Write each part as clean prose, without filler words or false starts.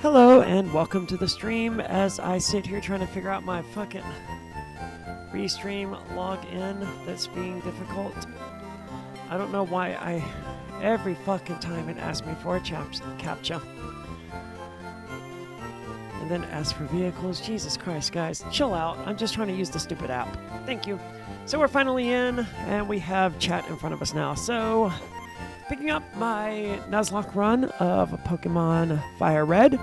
Hello and welcome to the stream as I sit here trying to figure out my fucking restream login that's being difficult. I don't know why every fucking time it asks me for a CAPTCHA. And then asks for vehicles. Jesus Christ, guys, chill out. I'm just trying to use the stupid app. Thank you. So we're finally in and we have chat in front of us now. So picking up my Nuzlocke run of Pokemon FireRed.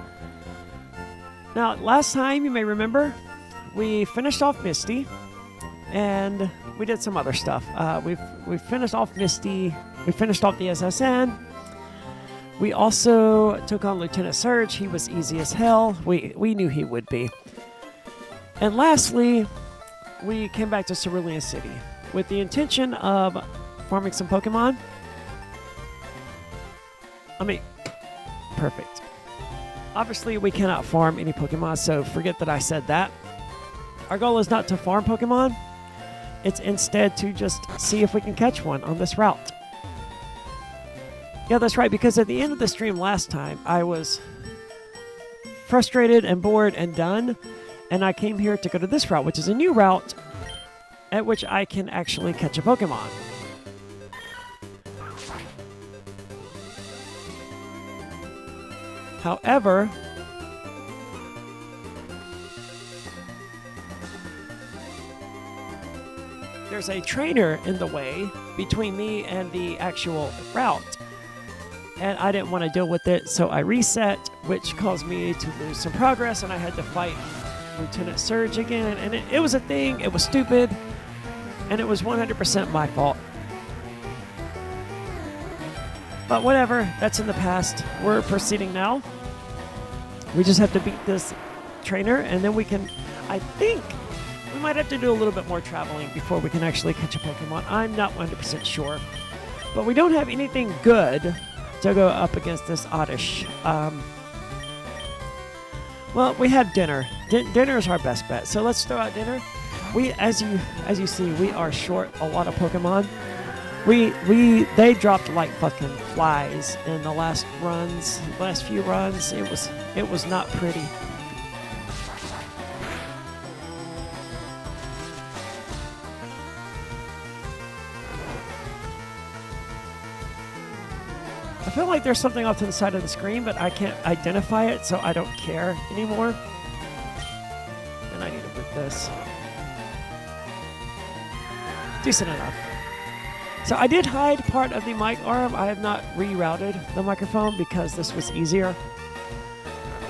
Now, last time, you may remember, we finished off Misty, and we did some other stuff. We finished off Misty, we finished off the SSN, we also took on Lieutenant Surge. He was easy as hell. We knew he would be. And lastly, we came back to Cerulean City with the intention of farming some Pokemon. Perfect. Obviously, we cannot farm any Pokemon, so forget that I said that. Our goal is not to farm Pokemon. It's instead to just see if we can catch one on this route. Yeah, that's right, because at the end of the stream last time, I was frustrated and bored and done, and I came here to go to this route, which is a new route at which I can actually catch a Pokemon. However, there's a trainer in the way between me and the actual route. And I didn't want to deal with it, so I reset, which caused me to lose some progress, and I had to fight Lieutenant Surge again. And it was a thing, it was stupid, and it was 100% my fault. But whatever, that's in the past. We're proceeding now. We just have to beat this trainer, and then we can, I think, we might have to do a little bit more traveling before we can actually catch a Pokemon. I'm not 100% sure. But we don't have anything good to go up against this Oddish. Well, we have Dinner. Dinner is our best bet. So let's throw out Dinner. We, as you see, we are short a lot of Pokemon. They dropped like fucking flies in the last few runs. It was not pretty. I feel like there's something off to the side of the screen, but I can't identify it, so I don't care anymore. And I need to boot this. Decent enough. So I did hide part of the mic arm. I have not rerouted the microphone because this was easier.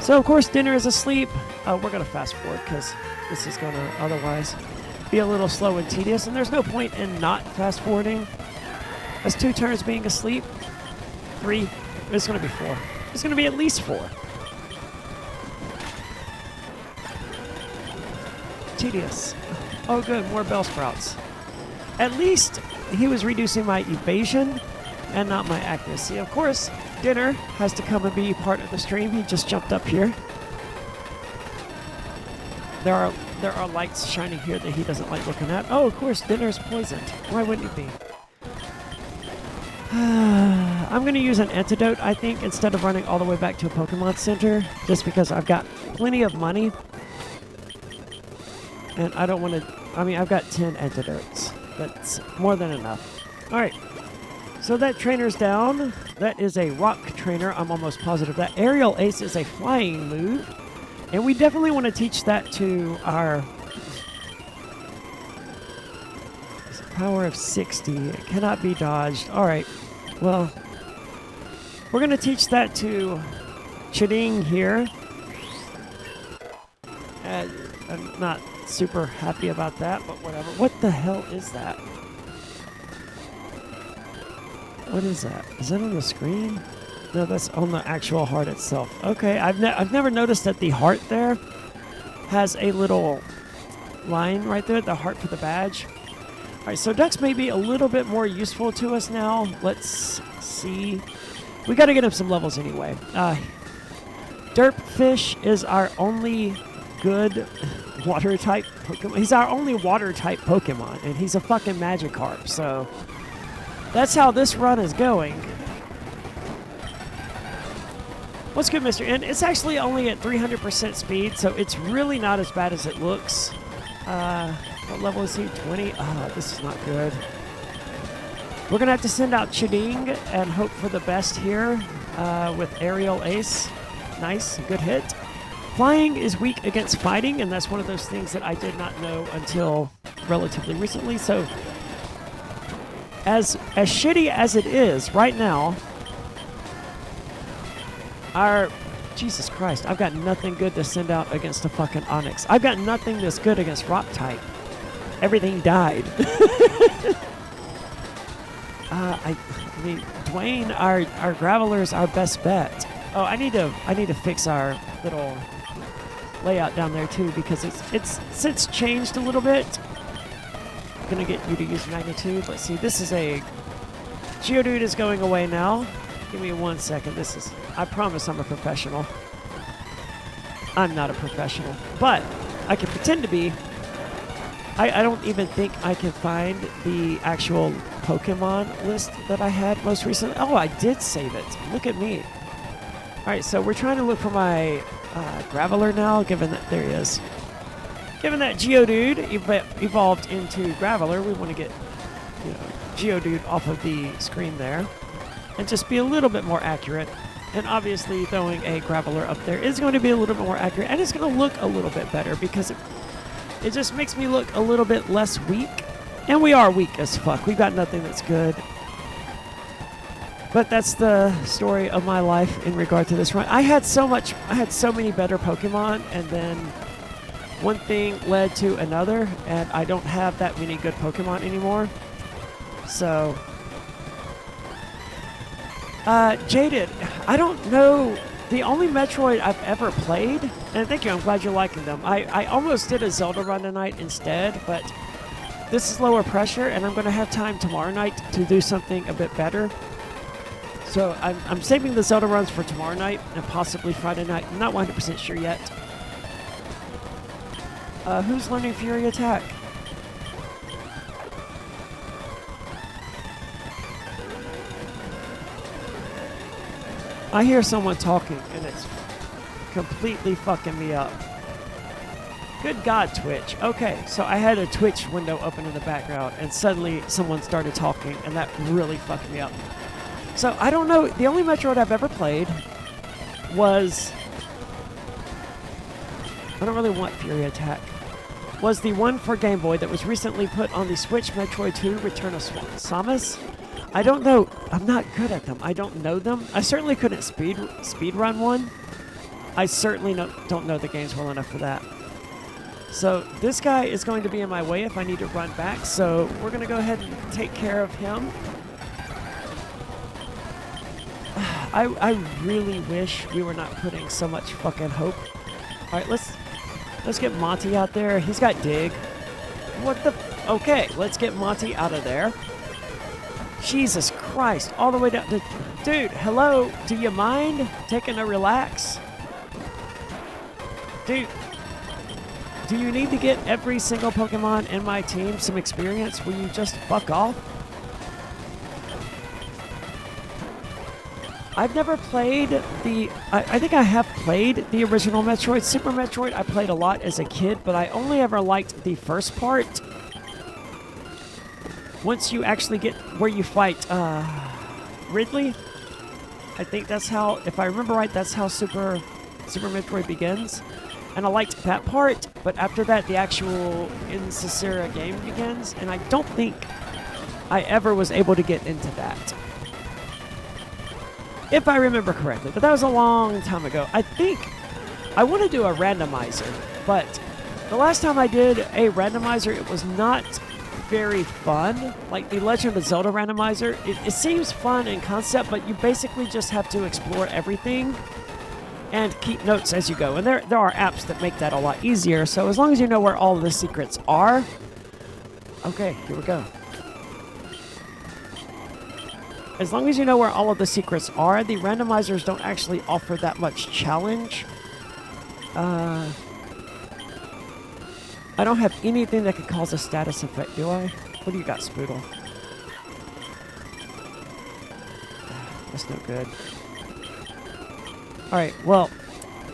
So of course Dinner is asleep. We're going to fast forward because this is going to otherwise be a little slow and tedious. And there's no point in not fast forwarding. That's 2 turns being asleep. 3. It's going to be 4. It's going to be at least 4. Tedious. Oh good, more Bellsprouts. At least he was reducing my evasion and not my accuracy. Of course, Dinner has to come and be part of the stream. He just jumped up here. There are lights shining here that he doesn't like looking at. Oh, of course, Dinner's poisoned. Why wouldn't he be? I'm going to use an antidote, I think, instead of running all the way back to a Pokemon Center, just because I've got plenty of money. And I don't want to... I've got 10 antidotes. That's more than enough. Alright, so that trainer's down. That is a rock trainer, I'm almost positive. That aerial ace is a flying move. And we definitely want to teach that to our... Power of 60. It cannot be dodged. Alright, well... We're going to teach that to Chiding here. And I'm not super happy about that, but whatever. What the hell is that? What is that? Is that on the screen? No, that's on the actual heart itself. Okay, I've never noticed that the heart there has a little line right there, the heart for the badge. All right, so ducks may be a little bit more useful to us now. Let's see. We got to get him some levels anyway. Derpfish is our only good water type Pokemon. He's our only water type Pokemon, and he's a fucking Magikarp, so that's how this run is going. What's good, Mr. N? It's actually only at 300% speed, so it's really not as bad as it looks. What level is he? 20? Oh, this is not good. We're going to have to send out Chiding and hope for the best here with Aerial Ace. Nice, good hit. Flying is weak against fighting, and that's one of those things that I did not know until relatively recently. So, as shitty as it is right now, Jesus Christ, I've got nothing good to send out against a fucking Onyx. I've got nothing that's good against Rock type. Everything died. I mean, Dwayne, our Graveler's our best bet. Oh, I need to fix our little layout down there too, because it's changed a little bit. I'm gonna get you to use magnitude. Let's see. This is a Geodude is going away now. Give me 1 second. I promise I'm a professional. I'm not a professional, but I can pretend to be. I don't even think I can find the actual Pokemon list that I had most recently. Oh, I did save it. Look at me. All right, so we're trying to look for my Graveler now, given that there he is. Given that Geodude evolved into Graveler, we want to get Geodude off of the screen there and just be a little bit more accurate. And obviously throwing a Graveler up there is going to be a little bit more accurate, and it's going to look a little bit better because it just makes me look a little bit less weak. And we are weak as fuck. We've got nothing that's good. But that's the story of my life in regard to this run. I had so many better Pokemon, and then one thing led to another, and I don't have that many good Pokemon anymore. So, Jaded, I don't know. The only Metroid I've ever played, and thank you, I'm glad you're liking them. I almost did a Zelda run tonight instead, but this is lower pressure, and I'm going to have time tomorrow night to do something a bit better. So I'm saving the Zelda runs for tomorrow night and possibly Friday night. I'm not 100% sure yet. Who's learning Fury Attack? I hear someone talking, and it's completely fucking me up. Good God, Twitch. Okay, so I had a Twitch window open in the background, and suddenly someone started talking, and that really fucked me up. So, I don't know. The only Metroid I've ever played was... I don't really want Fury Attack. Was the one for Game Boy that was recently put on the Switch, Metroid 2 Return of Samus. I don't know. I'm not good at them. I don't know them. I certainly couldn't speed run one. I certainly don't know the games well enough for that. So this guy is going to be in my way if I need to run back. So we're going to go ahead and take care of him. I really wish we were not putting so much fucking hope. All right, let's get Monty out there. He's got Dig. What the? Okay, let's get Monty out of there. Jesus Christ, all the way down to... Dude, hello, do you mind taking a relax? Dude, do you need to get every single Pokemon in my team some experience? Will you just fuck off? I've never played the... I think I have played the original Metroid. Super Metroid I played a lot as a kid, but I only ever liked the first part. Once you actually get where you fight Ridley, I think that's how, if I remember right, that's how Super Metroid begins. And I liked that part, but after that, the actual Incicera game begins, and I don't think I ever was able to get into that. If I remember correctly, but that was a long time ago. I think I want to do a randomizer, but the last time I did a randomizer, it was not very fun. Like the Legend of Zelda randomizer, it seems fun in concept, but you basically just have to explore everything and keep notes as you go. And there are apps that make that a lot easier, so as long as you know where all of the secrets are. Okay, here we go. As long as you know where all of the secrets are, the randomizers don't actually offer that much challenge. I don't have anything that could cause a status effect, do I? What do you got, Spoodle? That's no good. Alright, well,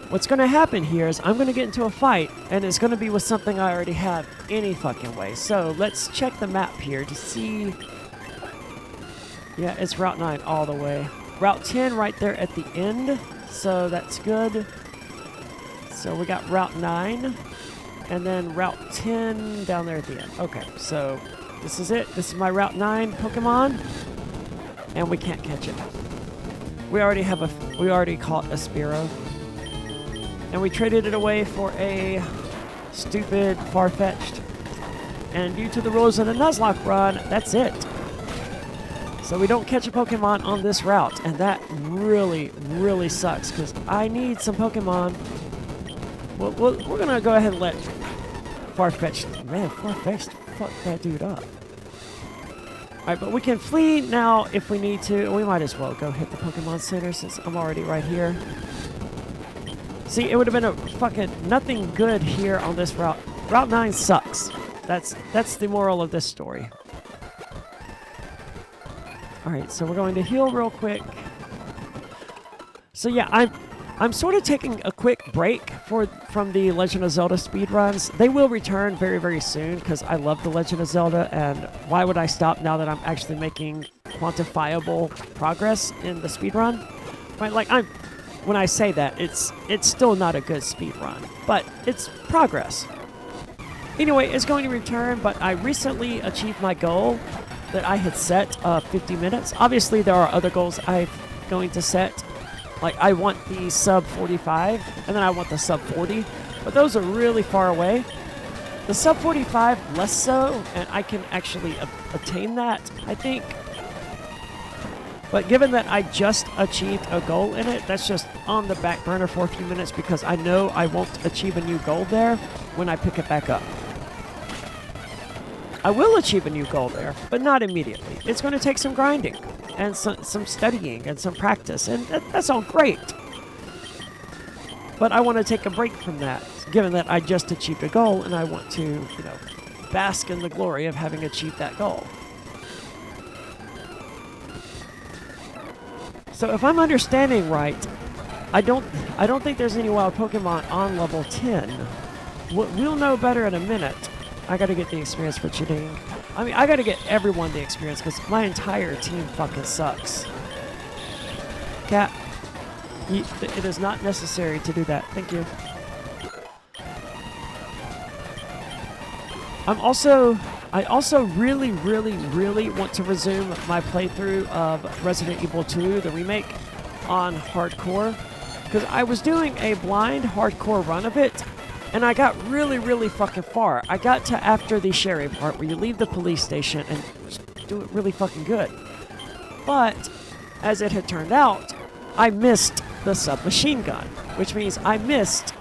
what's going to happen here is I'm going to get into a fight, and it's going to be with something I already have any fucking way. So let's check the map here to see. Yeah, it's Route 9 all the way. Route 10 right there at the end, so that's good. So we got Route 9, and then Route 10 down there at the end. Okay, so this is it. This is my Route 9 Pokemon, and we can't catch it. We already caught a Spearow, and we traded it away for a stupid Farfetch'd. And due to the rules of the Nuzlocke run, that's it. So we don't catch a Pokemon on this route, and that really, really sucks, because I need some Pokemon. Well, we're going to go ahead and let Farfetch'd... Man, Farfetch'd fucked that dude up. Alright, but we can flee now if we need to. We might as well go hit the Pokemon Center since I'm already right here. See, it would have been a fucking nothing good here on this route. Route 9 sucks. That's the moral of this story. Alright, so we're going to heal real quick. So yeah, I'm sort of taking a quick break from the Legend of Zelda speedruns. They will return very, very soon because I love the Legend of Zelda, and why would I stop now that I'm actually making quantifiable progress in the speedrun? Right, like when I say that, it's still not a good speedrun, but it's progress. Anyway, it's going to return, but I recently achieved my goal that I had set 50 minutes. Obviously, there are other goals I'm going to set. Like, I want the sub 45, and then I want the sub 40. But those are really far away. The sub 45, less so, and I can actually attain that, I think. But given that I just achieved a goal in it, that's just on the back burner for a few minutes because I know I won't achieve a new goal there when I pick it back up. I will achieve a new goal there, but not immediately. It's going to take some grinding and some studying and some practice, and that's all great. But I want to take a break from that, given that I just achieved a goal, and I want to, you know, bask in the glory of having achieved that goal. So if I'm understanding right, I don't think there's any wild Pokemon on level 10. We'll know better in a minute. I gotta get the experience for Chiding. I mean, I gotta get everyone the experience because my entire team fucking sucks. Cat, it is not necessary to do that. Thank you. I also really, really, really want to resume my playthrough of Resident Evil 2, the remake, on hardcore. Because I was doing a blind hardcore run of it, and I got really, really fucking far. I got to after the Sherry part where you leave the police station and do it really fucking good. But, as it had turned out, I missed the submachine gun, which means I missed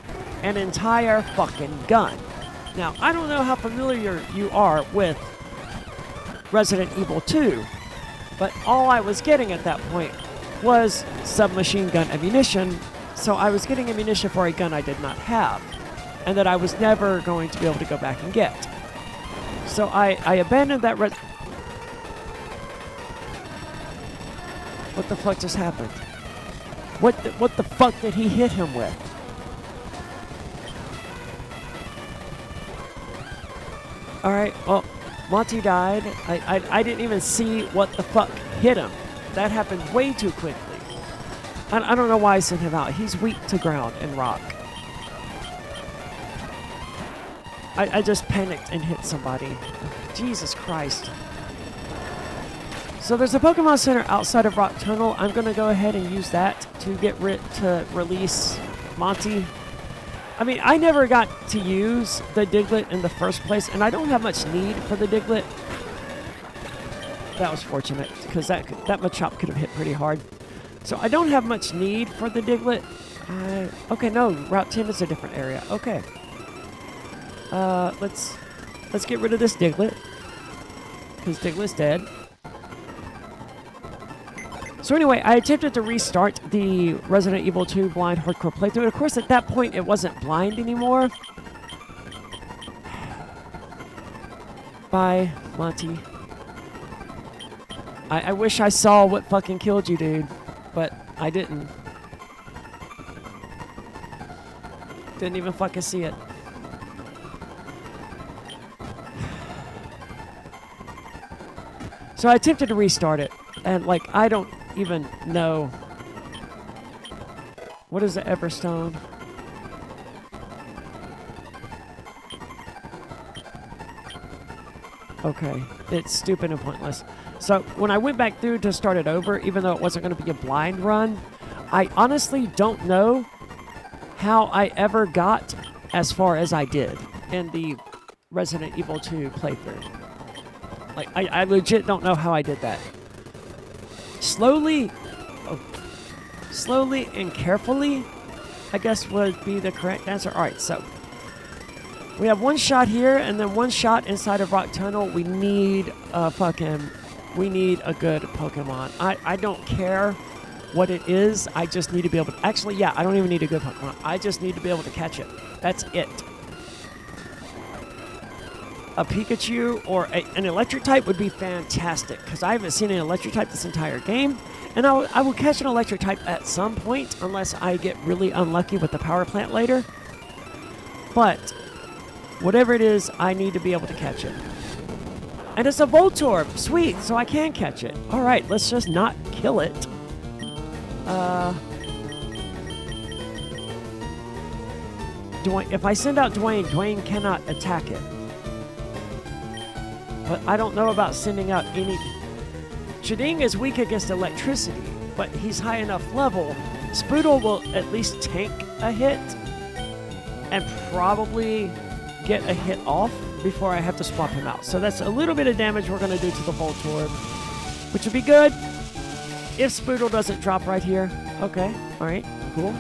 an entire fucking gun. Now, I don't know how familiar you are with Resident Evil 2, but all I was getting at that point was submachine gun ammunition, so I was getting ammunition for a gun I did not have, and that I was never going to be able to go back and get. So I abandoned that What the fuck just happened? What the fuck did he hit him with? Alright, well, Monty died. I didn't even see what the fuck hit him. That happened way too quickly. I don't know why I sent him out. He's weak to ground and rock. I just panicked and hit somebody. Jesus Christ. So there's a Pokemon Center outside of Rock Tunnel. I'm going to go ahead and use that to to release Monty. I mean, I never got to use the Diglett in the first place, and I don't have much need for the Diglett. That was fortunate, because that Machop could have hit pretty hard. So I don't have much need for the Diglett. Okay, no, Route 10 is a different area. Okay. Let's get rid of this Diglett, because Diglett's dead. So anyway, I attempted to restart the Resident Evil 2 blind hardcore playthrough. Of course, at that point, it wasn't blind anymore. Bye, Monty. I wish I saw what fucking killed you, dude. But I didn't. Didn't even fucking see it. So I attempted to restart it, and like I don't even know what is the Everstone. Okay, it's stupid and pointless. So when I went back through to start it over, even though it wasn't going to be a blind run, I honestly don't know how I ever got as far as I did in the Resident Evil 2 playthrough. Like, I legit don't know how I did that. Slowly and carefully, I guess would be the correct answer. Alright, so we have one shot here and then one shot inside of Rock Tunnel. We need a good Pokemon. I don't care what it is. I just need to be able to... Actually, yeah, I don't even need a good Pokemon. I just need to be able to catch it. That's it. A Pikachu or an electric type would be fantastic because I haven't seen an electric type this entire game. And I will catch an electric type at some point unless I get really unlucky with the power plant later. But whatever it is, I need to be able to catch it. And it's a Voltorb. Sweet, so I can catch it. All right, let's just not kill it. If I send out Dwayne cannot attack it. But I don't know about sending out any... Shading is weak against electricity, but he's high enough level. Spoodle will at least tank a hit and probably get a hit off before I have to swap him out. So that's a little bit of damage we're going to do to the Voltorb, which would be good if Spoodle doesn't drop right here. Okay, all right, cool.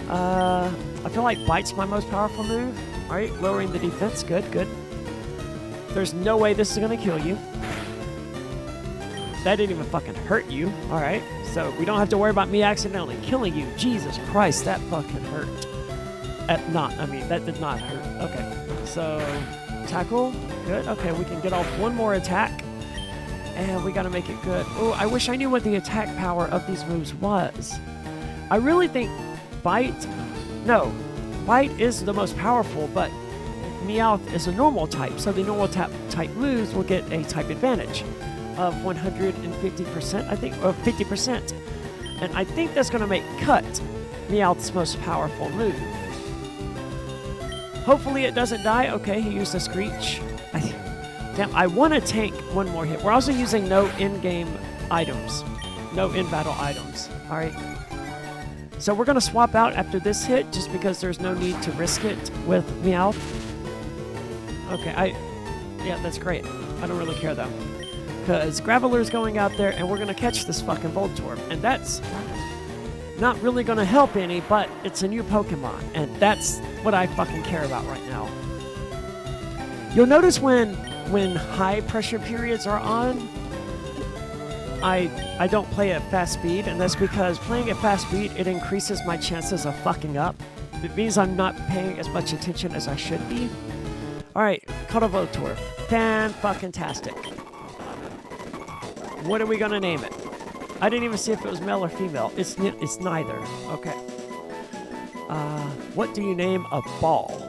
I feel like Bite's my most powerful move. All right, lowering the defense, good. There's no way this is going to kill you. That didn't even fucking hurt you. All right, so we don't have to worry about me accidentally killing you. Jesus Christ, that fucking hurt. That did not hurt. Okay, so tackle, good. Okay, we can get off one more attack. And we got to make it good. Oh, I wish I knew what the attack power of these moves was. I really think Bite is the most powerful, but Meowth is a normal type, so the normal type moves will get a type advantage of 150%, I think, or 50%. And I think that's going to make Cut Meowth's most powerful move. Hopefully it doesn't die. Okay, he used a Screech. Damn, I want to tank one more hit. We're also using no in-game items. No in-battle items. All right. So we're going to swap out after this hit just because there's no need to risk it with Meowth. Okay, yeah, that's great. I don't really care, though. Because Graveler's going out there, and we're going to catch this fucking Voltorb. And that's not really going to help any, but it's a new Pokemon. And that's what I fucking care about right now. You'll notice when high pressure periods are on, I don't play at fast speed, and that's because playing at fast speed, it increases my chances of fucking up. It means I'm not paying as much attention as I should be. Alright, caught a Voltorb. Fan-fucking-tastic. What are we gonna name it? I didn't even see if it was male or female. It's neither. Okay. What do you name a ball?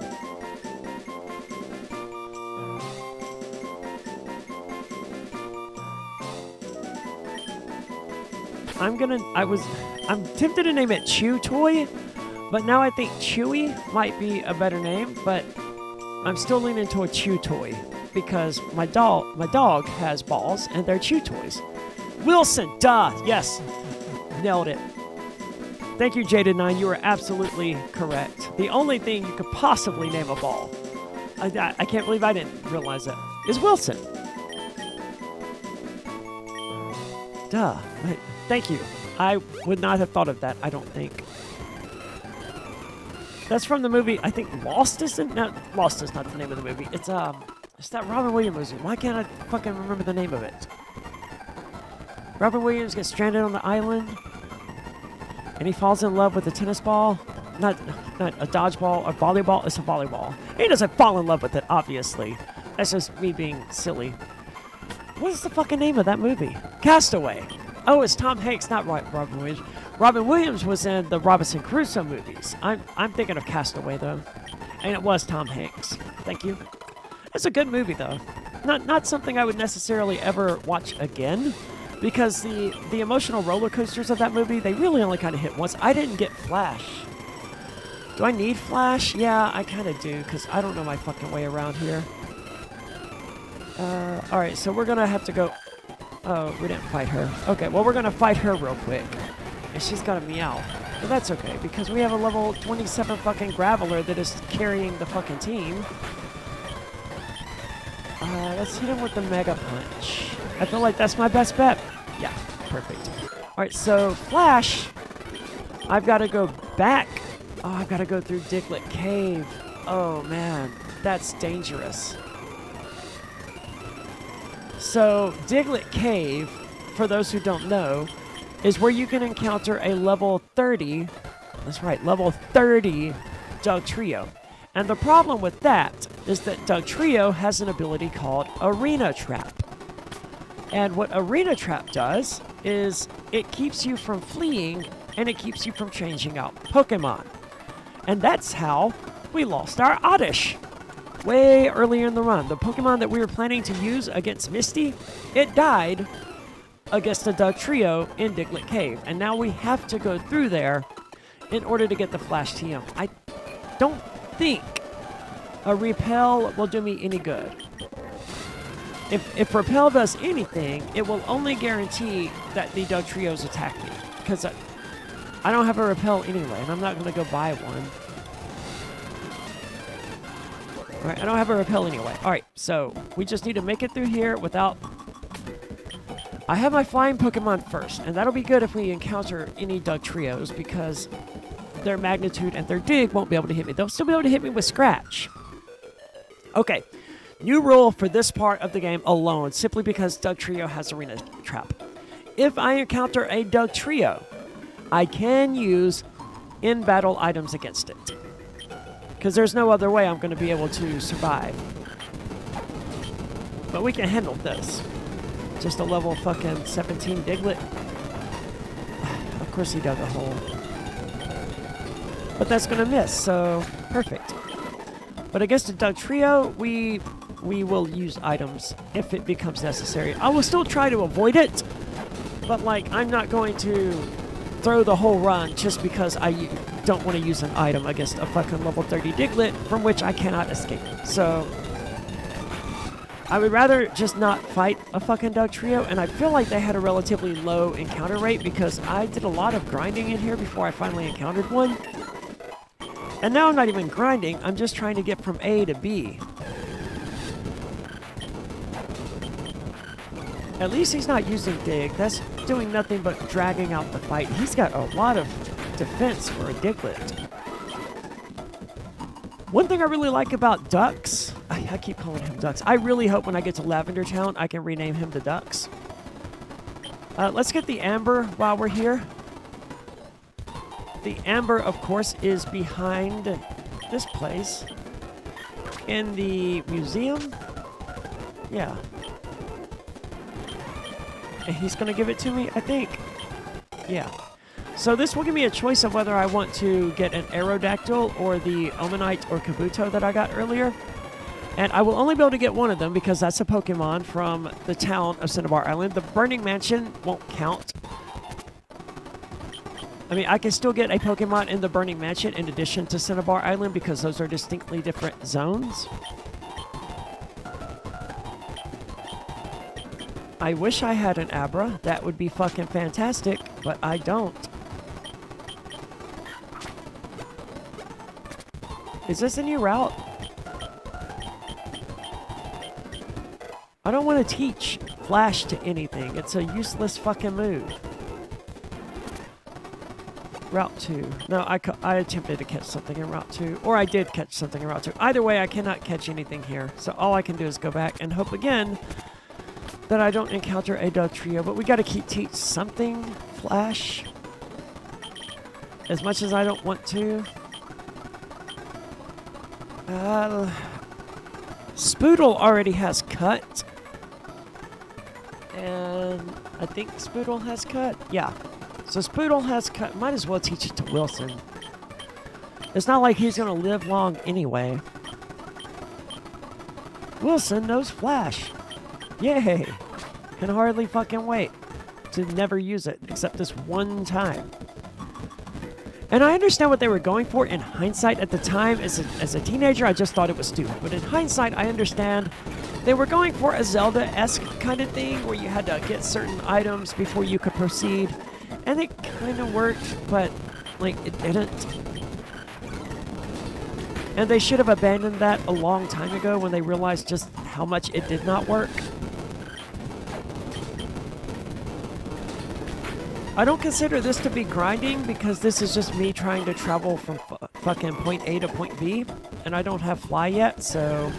I'm tempted to name it Chew Toy, but now I think Chewy might be a better name, but I'm still leaning toward Chew Toy because my dog has balls and they're Chew Toys. Wilson, duh, yes, nailed it. Thank you, Jaded9, you are absolutely correct. The only thing you could possibly name a ball, I can't believe I didn't realize that, is Wilson. Duh. Thank you. I would not have thought of that, I don't think. That's from the movie, I think Lost is Lost is not the name of the movie. It's that Robin Williams movie. Why can't I fucking remember the name of it? Robin Williams gets stranded on the island, and he falls in love with a tennis ball. Not a dodgeball or volleyball. It's a volleyball. He doesn't fall in love with it, obviously. That's just me being silly. What is the fucking name of that movie? Castaway. Oh, it's Tom Hanks, not Robin Williams. Robin Williams was in the Robinson Crusoe movies. I'm thinking of Castaway, though. And it was Tom Hanks. Thank you. It's a good movie, though. Not something I would necessarily ever watch again, because the emotional roller coasters of that movie, they really only kind of hit once. I didn't get Flash. Do I need Flash? Yeah, I kind of do, because I don't know my fucking way around here. Alright, so we're going to have to go... Oh, we didn't fight her. Okay, well, we're going to fight her real quick. And she's got a Meowth. But that's okay, because we have a level 27 fucking Graveler that is carrying the fucking team. Let's hit him with the Mega Punch. I feel like that's my best bet. Yeah, perfect. Alright, so Flash, I've got to go back. Oh, I've got to go through Diglett Cave. Oh, man, that's dangerous. So, Diglett Cave, for those who don't know, is where you can encounter a level 30, that's right, level 30 Dugtrio. And the problem with that is that Dugtrio has an ability called Arena Trap. And what Arena Trap does is it keeps you from fleeing and it keeps you from changing out Pokemon. And that's how we lost our Oddish way earlier in the run. The Pokemon that we were planning to use against Misty, it died against the Dugtrio in Diglett Cave. And now we have to go through there in order to get the Flash TM. I don't think a Repel will do me any good. If Repel does anything, it will only guarantee that the Dugtrios attack me. Because I don't have a Repel anyway, and I'm not going to go buy one. Alright, I don't have a Repel anyway. Alright, so we just need to make it through here without... I have my flying Pokemon first, and that'll be good if we encounter any Dugtrios, because their magnitude and their dig won't be able to hit me. They'll still be able to hit me with Scratch. Okay, new rule for this part of the game alone, simply because Dugtrio has Arena Trap. If I encounter a Dugtrio, I can use in-battle items against it. Because there's no other way I'm going to be able to survive. But we can handle this. Just a level fucking 17 Diglett. Of course he dug a hole. But that's going to miss, so perfect. But against the Dugtrio, we will use items if it becomes necessary. I will still try to avoid it, but like I'm not going to throw the whole run just because I don't want to use an item against a fucking level 30 Diglett from which I cannot escape. So I would rather just not fight a fucking Dugtrio, and I feel like they had a relatively low encounter rate because I did a lot of grinding in here before I finally encountered one. And now I'm not even grinding, I'm just trying to get from A to B. At least he's not using Dig. That's doing nothing but dragging out the fight. He's got a lot of defense for a Diglett. One thing I really like about Ducks, I keep calling him Ducks. I really hope when I get to Lavendar Town, I can rename him to Ducks. Let's get the Amber while we're here. The Amber, of course, is behind this place. In the museum? Yeah. And he's going to give it to me, I think. Yeah. So this will give me a choice of whether I want to get an Aerodactyl or the Omanite or Kabuto that I got earlier. And I will only be able to get one of them because that's a Pokemon from the town of Cinnabar Island. The Burning Mansion won't count. I mean, I can still get a Pokemon in the Burning Mansion in addition to Cinnabar Island because those are distinctly different zones. I wish I had an Abra. That would be fucking fantastic, but I don't. Is this a new route? I don't want to teach Flash to anything. It's a useless fucking move. Route 2. No, I attempted to catch something in Route 2. Or I did catch something in Route 2. Either way, I cannot catch anything here. So all I can do is go back and hope again that I don't encounter a Dugtrio. But we got to teach something, Flash. As much as I don't want to. Spoodle already has Cut. And I think Spoodle has Cut. Yeah. So Spoodle has cut. Might as well teach it to Wilson. It's not like he's gonna live long anyway. Wilson knows Flash. Yay! Can hardly fucking wait to never use it, except this one time. And I understand what they were going for in hindsight. At the time, as a teenager, I just thought it was stupid. But in hindsight, I understand they were going for a Zelda-esque kind of thing where you had to get certain items before you could proceed. And it kind of worked, but, like, it didn't. And they should have abandoned that a long time ago when they realized just how much it did not work. I don't consider this to be grinding because this is just me trying to travel from fucking point A to point B, and I don't have fly yet, so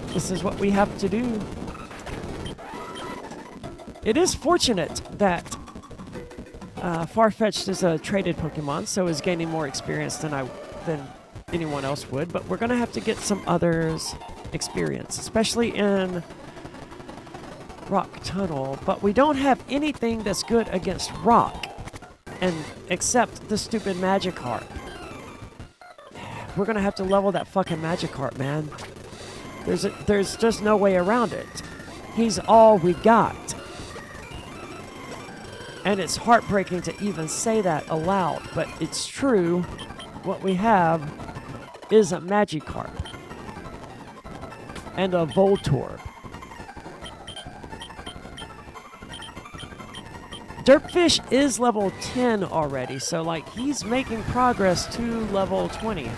this is what we have to do. It is fortunate that Farfetch'd is a traded Pokemon, so is gaining more experience than anyone else would, but we're gonna have to get some others experience, especially in Rock Tunnel, but we don't have anything that's good against rock, and except the stupid Magikarp. We're gonna have to level that fucking Magikarp, man. There's just no way around it. He's all we got. And it's heartbreaking to even say that aloud, but it's true. What we have is a Magikarp and a Voltorb. Dirtfish is level 10 already, so like he's making progress to level 20.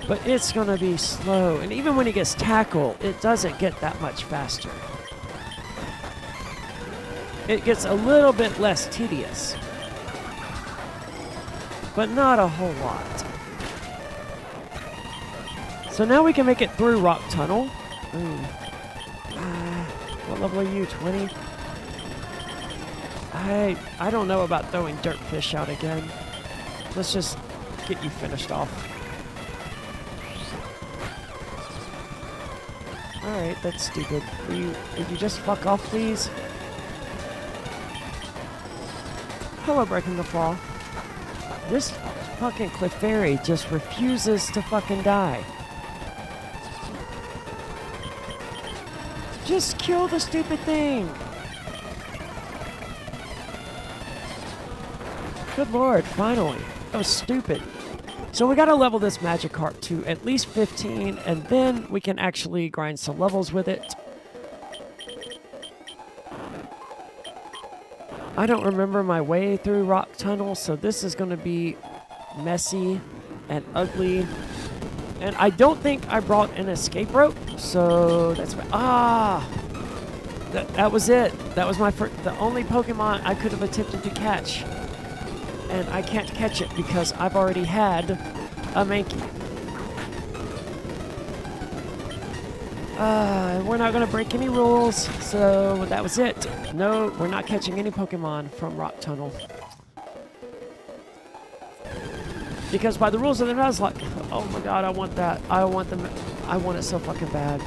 But it's gonna be slow, and even when he gets tackled, it doesn't get that much faster. It gets a little bit less tedious, but not a whole lot. So now we can make it through Rock Tunnel. What level are you, 20? I don't know about throwing Dirtfish out again. Let's just get you finished off. Alright, that's stupid. Would you just fuck off, please? Hello, Breaking the Fall. This fucking Clefairy just refuses to fucking die. Just kill the stupid thing! Good lord, finally. That was stupid. So we gotta level this Magikarp to at least 15, and then we can actually grind some levels with it. I don't remember my way through Rock Tunnel, so this is gonna be messy and ugly. And I don't think I brought an escape rope, so that's that was it. That was the only Pokemon I could have attempted to catch. And I can't catch it because I've already had a Mankey. We're not gonna break any rules, so that was it. No, we're not catching any Pokemon from Rock Tunnel. Because by the rules of the Nuzlocke, oh my god, I want that. I want it so fucking bad.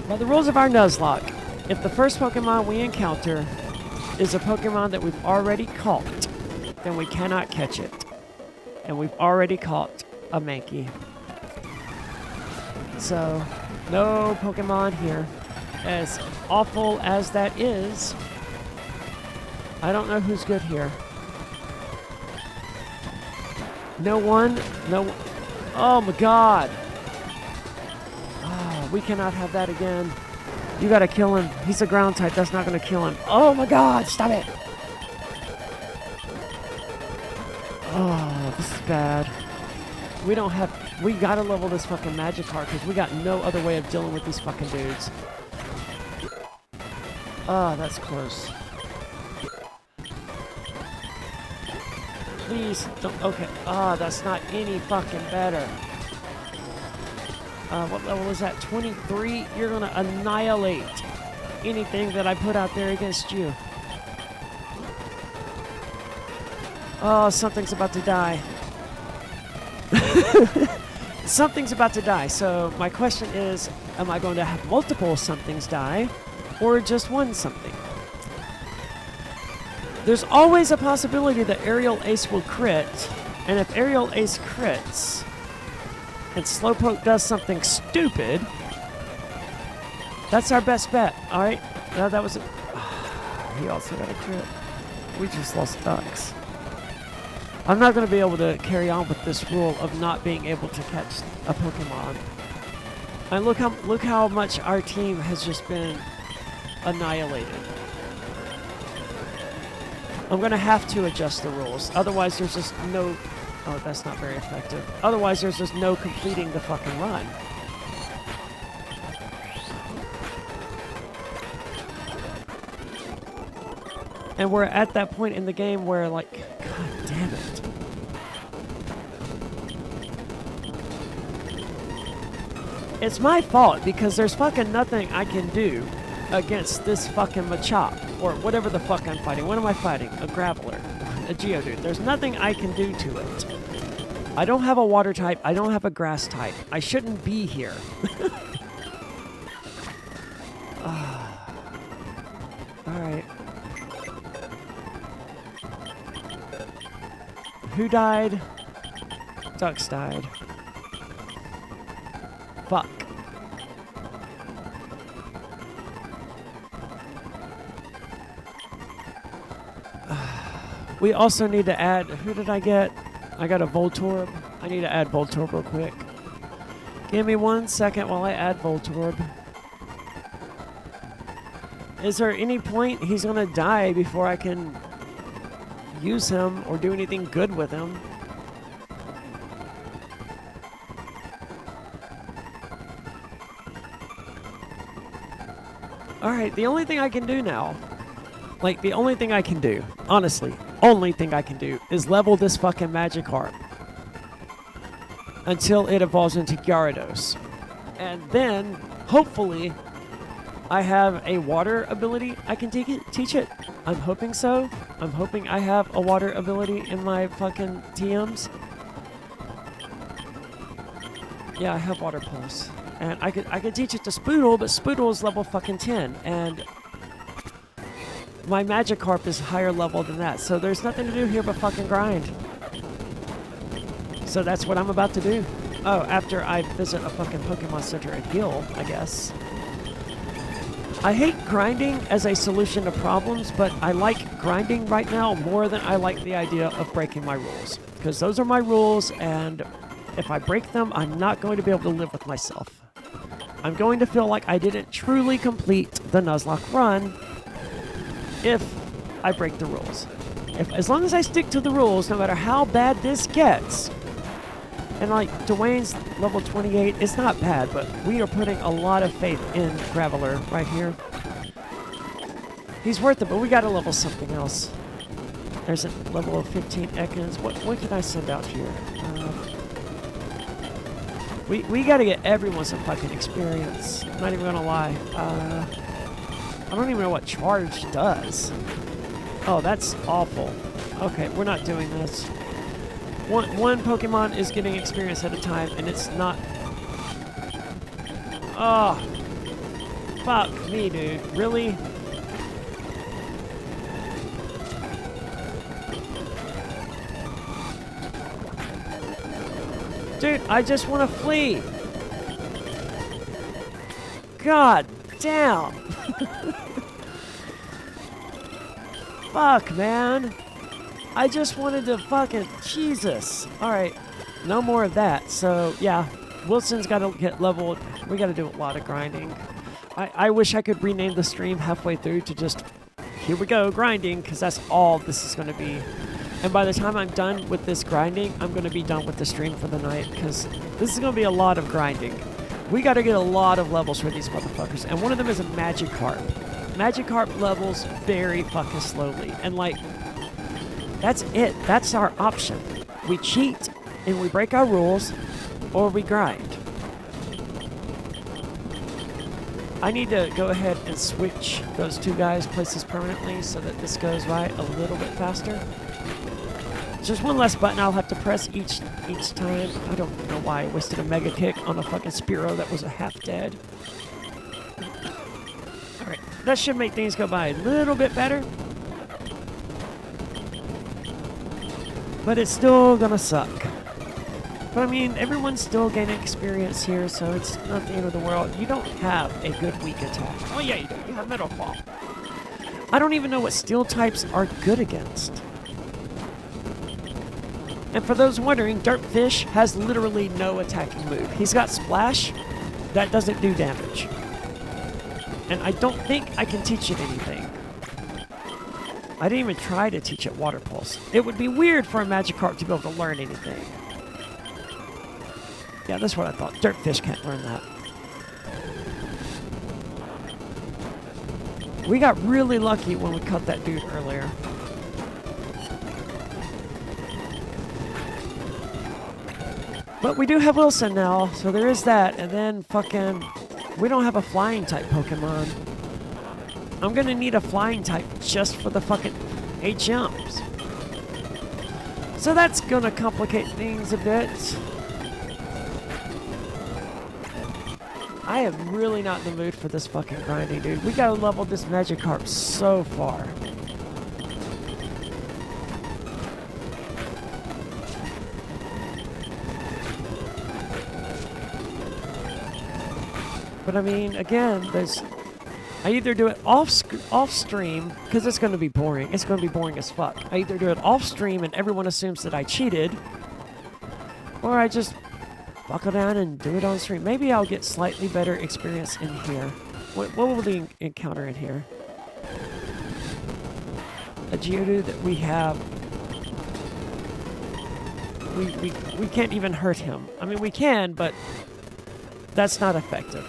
By the rules of our Nuzlocke, if the first Pokemon we encounter is a Pokemon that we've already caught, then we cannot catch it. And we've already caught a Mankey. So, no Pokemon here. As awful as that is, I don't know who's good here. No one? No. Oh my god. Oh, we cannot have that again. You gotta kill him. He's a ground type. That's not gonna kill him. Oh my god, stop it. Oh, this is bad. We gotta level this fucking Magikarp because we got no other way of dealing with these fucking dudes. Oh, that's close. Please don't. Okay. Ah, that's not any fucking better. What level is that? 23? You're gonna annihilate anything that I put out there against you. Oh, something's about to die. Something's about to die. So my question is, Am I going to have multiple somethings die, or just one something? There's always a possibility that Aerial Ace will crit, and if Aerial Ace crits, and Slowpoke does something stupid, that's our best bet, alright? No, that was he also got a crit. We just lost ducks. I'm not going to be able to carry on with this rule of not being able to catch a Pokemon. And look how much our team has just been annihilated. I'm going to have to adjust the rules. Otherwise, there's just no... Oh, that's not very effective. Otherwise, there's just no completing the fucking run. And we're at that point in the game where, like, god damn it. It's my fault because there's fucking nothing I can do against this fucking Machop or whatever the fuck I'm fighting. What am I fighting? A Graveler. A Geodude. There's nothing I can do to it. I don't have a water type. I don't have a grass type. I shouldn't be here. Alright. Who died? Ducks died. Fuck. We also need to add... Who did I get? I got a Voltorb. I need to add Voltorb real quick. Give me 1 second while I add Voltorb. Is there any point he's gonna die before I can use him or do anything good with him? Alright, the only thing I can do now, like the only thing I can do, honestly, only thing I can do is level this fucking Magikarp until it evolves into Gyarados. And then, hopefully, I have a water ability I can teach it. I'm hoping so. I'm hoping I have a water ability in my fucking TMs. Yeah, I have Water Pulse. And I could teach it to Spoodle, but Spoodle is level fucking 10. And my Magikarp is higher level than that. So there's nothing to do here but fucking grind. So that's what I'm about to do. Oh, after I visit a fucking Pokemon Center and heal, I guess. I hate grinding as a solution to problems, but I like grinding right now more than I like the idea of breaking my rules. Because those are my rules, and if I break them, I'm not going to be able to live with myself. I'm going to feel like I didn't truly complete the Nuzlocke run if I break the rules. As long as I stick to the rules, no matter how bad this gets, and like Dwayne's level 28, it's not bad, but we are putting a lot of faith in Graveler right here. He's worth it, but we gotta level something else. There's a level of 15 Ekans. What can I send out here? We gotta get everyone some fucking experience. I'm not even gonna lie. I don't even know what charge does. Oh, that's awful. Okay, we're not doing this. One Pokemon is getting experience at a time, and it's not... Oh. Fuck me, dude. Really? Dude, I just want to flee. God damn. Fuck, man. I just wanted to fucking... Jesus. Alright. No more of that. So, yeah. Wilson's got to get leveled. We got to do a lot of grinding. I wish I could rename the stream halfway through to just... Here we go, grinding. Because that's all this is going to be. And by the time I'm done with this grinding, I'm going to be done with the stream for the night. Because this is going to be a lot of grinding. We got to get a lot of levels for these motherfuckers. And one of them is a Magikarp. Magikarp levels very fucking slowly. And like... That's it. That's our option. We cheat and we break our rules, or we grind. I need to go ahead and switch those two guys' places permanently so that this goes by a little bit faster. Just one less button I'll have to press each time. I don't know why I wasted a Mega Kick on a fucking Spearow that was a half dead. Alright, that should make things go by a little bit better. But it's still gonna suck. But I mean, everyone's still gaining experience here, so it's not the end of the world. You don't have a good weak attack. Oh yeah, you do. You have Metal Claw. I don't even know what steel types are good against. And for those wondering, Dirtfish has literally no attacking move. He's got Splash. That doesn't do damage. And I don't think I can teach it anything. I didn't even try to teach it Water Pulse. It would be weird for a Magikarp to be able to learn anything. Yeah, that's what I thought. Dirtfish can't learn that. We got really lucky when we cut that dude earlier. But we do have Wilson now, so there is that. And then fucking... we don't have a flying type Pokemon. I'm gonna need a flying type just for the fucking 8 jumps. So that's gonna complicate things a bit. I am really not in the mood for this fucking grinding, dude. We gotta level this Magikarp so far. But I mean, again, I either do it off stream, because it's going to be boring. It's going to be boring as fuck. I either do it off stream and everyone assumes that I cheated, or I just buckle down and do it on stream. Maybe I'll get slightly better experience in here. What will we encounter in here? A Geodude that we have. We can't even hurt him. I mean, we can, but that's not effective.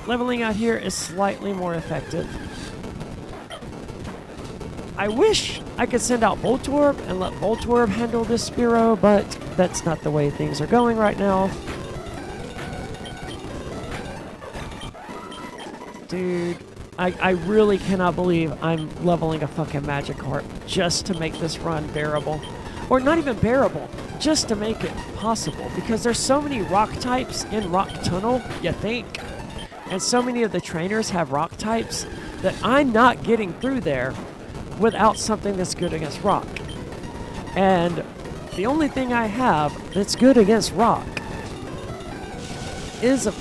Leveling out here is slightly more effective. I wish I could send out Voltorb and let Voltorb handle this Spearow, but that's not the way things are going right now. Dude, I really cannot believe I'm leveling a fucking Magikarp just to make this run bearable. Or not even bearable, just to make it possible. Because there's so many rock types in Rock Tunnel, you think. And so many of the trainers have rock types that I'm not getting through there without something that's good against rock. And the only thing I have that's good against rock is a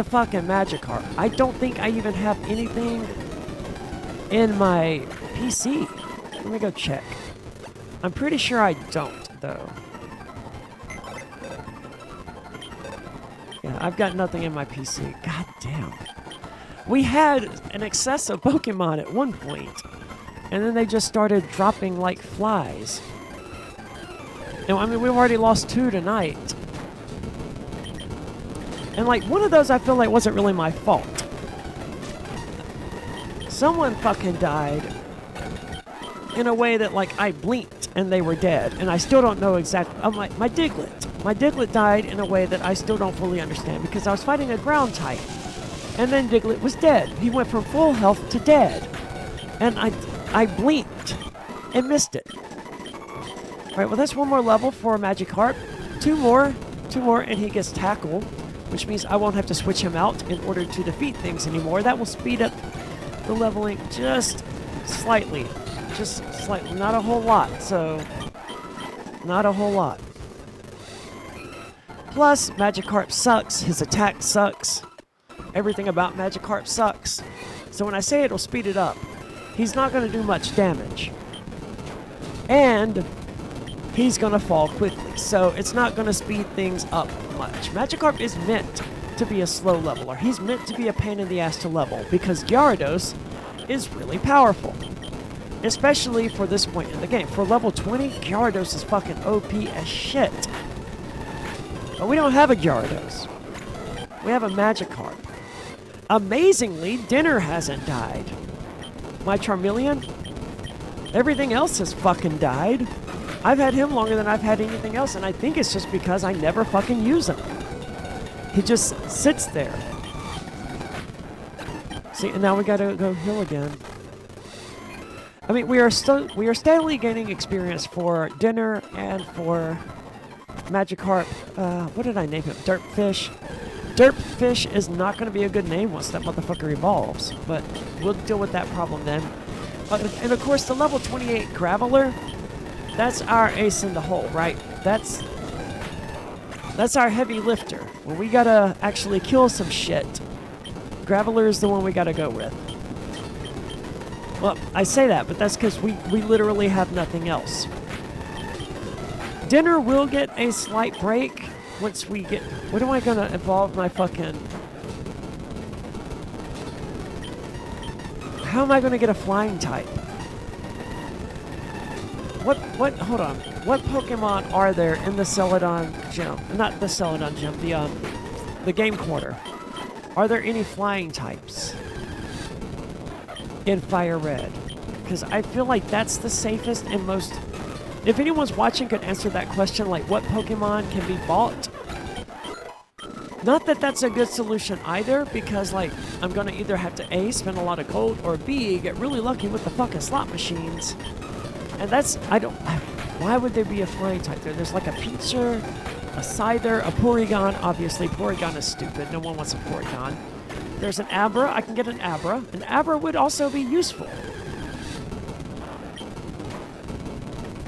fucking Magikarp. I don't think I even have anything in my PC. Let me go check. I'm pretty sure I don't, though. Yeah, I've got nothing in my PC. God damn. We had an excess of Pokemon at one point, and then they just started dropping like flies. And I mean, we've already lost 2 tonight. And like, one of those I feel like wasn't really my fault. Someone fucking died in a way that like I blinked and they were dead, and I still don't know exactly. I'm like, my Diglett died in a way that I still don't fully understand, because I was fighting a ground type, and then Diglett was dead. He went from full health to dead, and I blinked and missed it. All right, well that's one more level for Magikarp. Two more, and he gets Tackle, which means I won't have to switch him out in order to defeat things anymore. That will speed up the leveling just slightly. Just slightly, not a whole lot, so not a whole lot. Plus, Magikarp sucks, his attack sucks, everything about Magikarp sucks. So when I say it'll speed it up, he's not going to do much damage. And he's going to fall quickly, so it's not going to speed things up much. Magikarp is meant to be a slow leveler. He's meant to be a pain in the ass to level, because Gyarados is really powerful. Especially for this point in the game. For level 20, Gyarados is fucking OP as shit. But we don't have a Gyarados. We have a Magikarp. Amazingly, Dinner hasn't died. My Charmeleon, everything else has fucking died. I've had him longer than I've had anything else, and I think it's just because I never fucking use him. He just sits there. See, and now we gotta go heal again. I mean, we are steadily gaining experience for dinner and for Magikarp. What did I name him? Dirtfish. Dirtfish is not going to be a good name once that motherfucker evolves, but we'll deal with that problem then. And of course, the level 28 Graveler, that's our ace in the hole, right? That's our heavy lifter. When we gotta actually kill some shit, Graveler is the one we gotta go with. Well, I say that, but that's because we literally have nothing else. Dinner will get a slight break once we get... What am I gonna evolve my fucking... How am I gonna get a flying type? Hold on. What Pokemon are there in the Celadon gym? Not the Celadon gym, the game quarter. Are there any flying types in Fire Red? Because I feel like that's the safest and most... If anyone's watching could answer that question, like what Pokemon can be bought? Not that that's a good solution either, because like I'm gonna either have to A, spend a lot of gold, or B, get really lucky with the fucking slot machines. And that's, why would there be a flying type there? There's like a Pinscher, a Scyther, a Porygon. Obviously, Porygon is stupid. No one wants a Porygon. There's an Abra. I can get an Abra. An Abra would also be useful.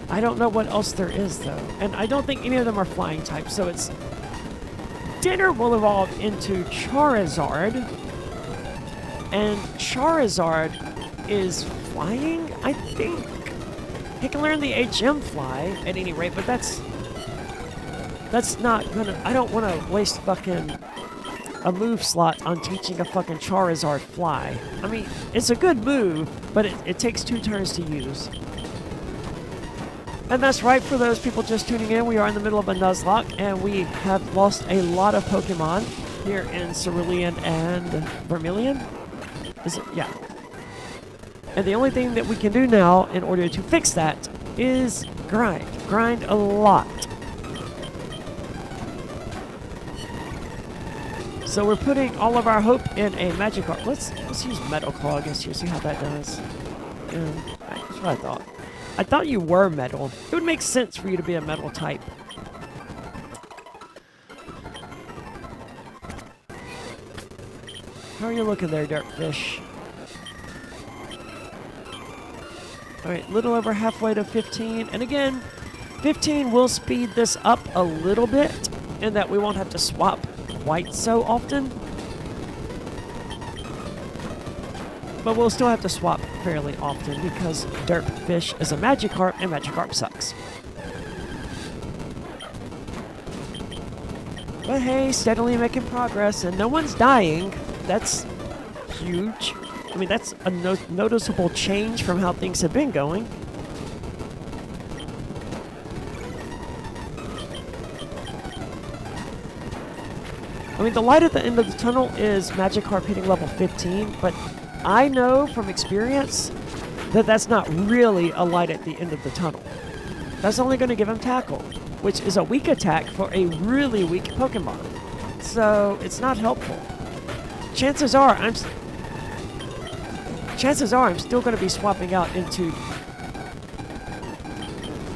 I don't know what else there is, though. And I don't think any of them are flying types, so it's... Dinner will evolve into Charizard. And Charizard is flying, I think. He can learn the HM fly at any rate, but that's not gonna... I don't want to waste fucking a move slot on teaching a fucking Charizard fly. I mean, it's a good move, but it takes 2 turns to use. And that's right, for those people just tuning in, we are in the middle of a Nuzlocke, and we have lost a lot of Pokemon here in Cerulean and Vermilion. Is it? Yeah. And the only thing that we can do now in order to fix that is grind. Grind a lot. So we're putting all of our hope in a Magikarp. Let's use Metal Claw against you, see how that does. Yeah, that's what I thought. I thought you were metal. It would make sense for you to be a metal type. How are you looking there, Dirtfish? Alright, little over halfway to 15. And again, 15 will speed this up a little bit in that we won't have to swap quite so often. But we'll still have to swap fairly often because Dirtfish is a Magikarp and Magikarp sucks. But hey, steadily making progress and no one's dying. That's huge. I mean, that's a noticeable change from how things have been going. I mean, the light at the end of the tunnel is Magikarp hitting level 15, but I know from experience that that's not really a light at the end of the tunnel. That's only going to give him Tackle, which is a weak attack for a really weak Pokemon. So, it's not helpful. Chances are I'm still going to be swapping out into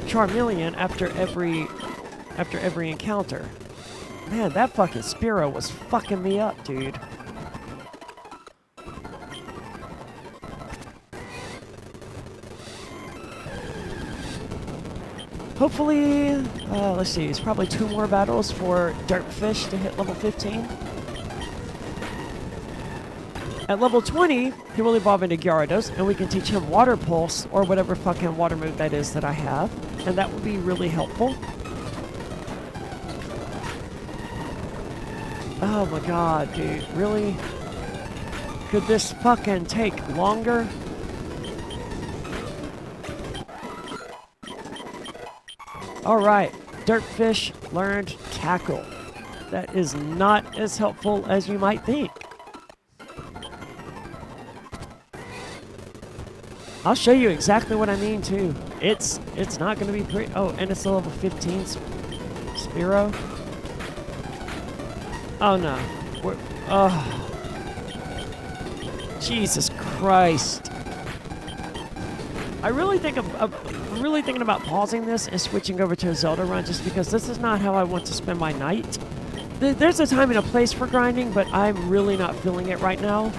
Charmeleon after every encounter. Man, that fucking Spearow was fucking me up, dude. Hopefully, let's see, it's probably 2 more battles for Dirtfish to hit level 15. At level 20, he will evolve into Gyarados, and we can teach him Water Pulse, or whatever fucking water move that is that I have, and that would be really helpful. Oh my god, dude, really? Could this fucking take longer? Alright, Dirtfish learned Tackle. That is not as helpful as you might think. I'll show you exactly what I mean too. It's not going to be pretty. Oh, and it's a level 15 Spearow. Oh no. Jesus Christ. I'm really thinking about pausing this and switching over to a Zelda run just because this is not how I want to spend my night. There's a time and a place for grinding, but I'm really not feeling it right now.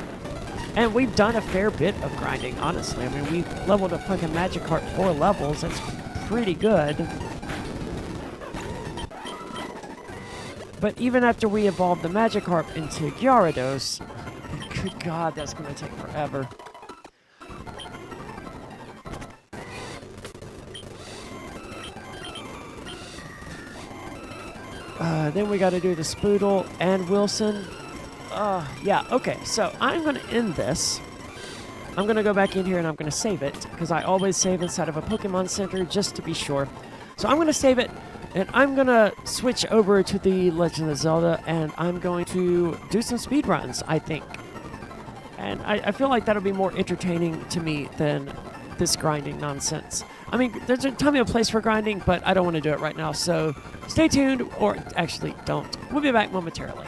And we've done a fair bit of grinding, honestly. I mean, we leveled a fucking Magikarp 4 levels. That's pretty good. But even after we evolved the Magikarp into Gyarados, good God, that's going to take forever. Then we got to do the Spoodle and Wilson. Yeah, okay, so I'm going to end this. I'm going to go back in here and I'm going to save it, because I always save inside of a Pokemon Center just to be sure. So I'm going to save it, and I'm going to switch over to the Legend of Zelda, and I'm going to do some speed runs, I think. And I feel like that'll be more entertaining to me than this grinding nonsense. I mean, there's a time and a place for grinding, but I don't want to do it right now, so stay tuned, or actually don't. We'll be back momentarily.